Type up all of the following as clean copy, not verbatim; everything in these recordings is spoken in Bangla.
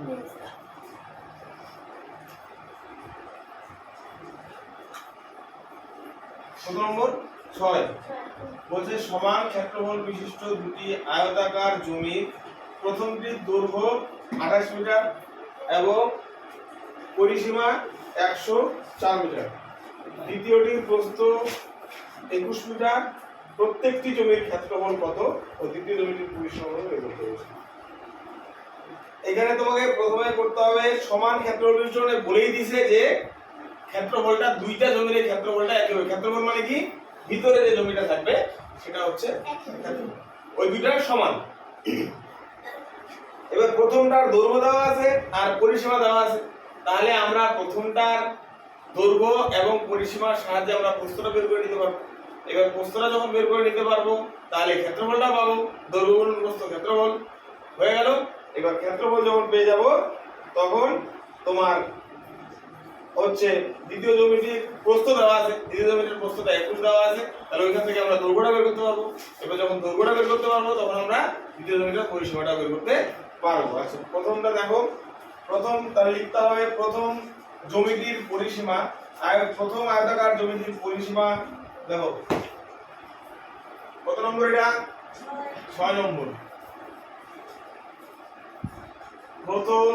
কত নম্বর 6 বলছে সমান ক্ষেত্রফল বিশিষ্ট দুটি আয়তাকার জমির প্রথমটির দৈর্ঘ্য 28 মিটার এবং পরিসীমা 104 মিটার, দ্বিতীয়টির প্রস্থ 21 মিটার, প্রত্যেকটি জমির ক্ষেত্রফল কত ও দ্বিতীয় জমিটির পরিসীমা বের করতে হবে। এখানে তোমাকে প্রথমে করতে হবে সমান ক্ষেত্রফল বিশিষ্ট, বলেই দিয়েছে যে ক্ষেত্রফলটা দুইটা জমির ক্ষেত্রফলটা একই হবে। ক্ষেত্রফল মানে কি, ভিতরে যে জমিটা থাকবে সেটা হচ্ছে ওই দুইটা সমান। এবার প্রথমটার দৈর্ঘ্য দেওয়া আছে আর পরিসীমা দেওয়া আছে, তাহলে আমরা প্রথমটার দৈর্ঘ্য এবং পরিসীমার সাহায্যে আমরা প্রস্থটা বের করে নিতে পারবো। এবার প্রস্থটা যখন বের করে নিতে পারবো তাহলে ক্ষেত্রফলটা পাবো, দৈর্ঘ্য গুণন প্রস্থ ক্ষেত্রফল হয়ে গেল। এবার ক্ষেত্রফল যখন পেয়ে যাব তখন তোমার হচ্ছে দ্বিতীয় জমিটির প্রস্থ দেওয়া আছে, দ্বিতীয় জমিটির প্রস্থটা 21 দেওয়া আছে, তাহলে ওইখান থেকে আমরা দৈর্ঘ্যটা বের করতে পারবো। এবার যখন দৈর্ঘ্যটা বের করতে পারবো তখন আমরা দ্বিতীয় জমিটার পরিসীমাটা বের করতে পারবো। আচ্ছা প্রথমটা দেখো, প্রথম তাহলে লিখতে হবে প্রথম জমিটির পরিসীমা, প্রথম আয়তাকার জমিটির পরিসীমা দেখো কত নম্বর, এটা 6 নম্বর। প্রথম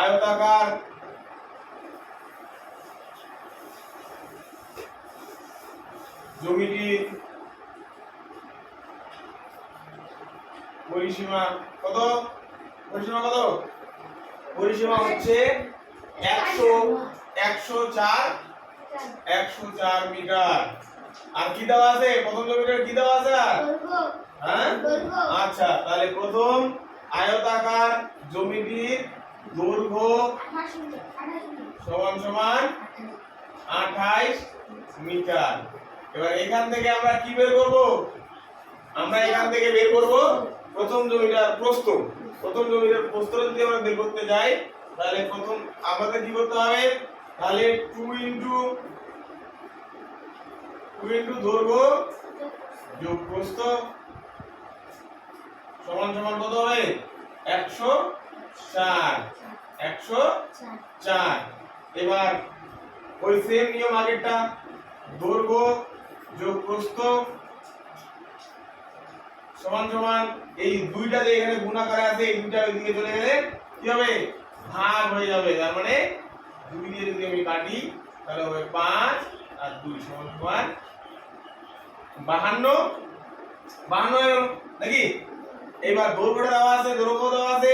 আয়তাকার জমিটির পরিসীমা কত, পরিসীমা কত, পরিসীমা হচ্ছে 104 মিটার। আর কি দেওয়া আছে প্রথম জমিটার, কি দেওয়া আছে আর হ্যাঁ, আচ্ছা তাহলে প্রথম আয়তাকার জমিটির দৈর্ঘ্য সমান সমান 28 মিটার। এবার এখান থেকে আমরা কি বের করব, আমরা এখান থেকে বের করব প্রথম জমিটার প্রস্থ। প্রথম জমিটার প্রস্থ যদি আমরা বের করতে যাই তাহলে প্রথম আমাদের কি করতে হবে, তাহলে 2 ইনটু দৈর্ঘ্য যোগ প্রস্থ সমান সমান কত হবে 104। এবার ওই সেম নিয়ম আগেরটা, দৈর্ঘ্য যোগ প্রস্থ সমান সমান এই দুইটা যে এখানে গুণাকারে আছে এই দুইটা ওইদিকে চলে গেলে কি হবে, ভাগ হয়ে যাবে। তার মানে 2 দিয়ে যদি আমি কাটি তাহলে হবে 5 আর 2 সমান সমান 52 নাকি। এবার দৈর্ঘ্যটা দেওয়া আছে, দৈর্ঘ্য দেওয়া আছে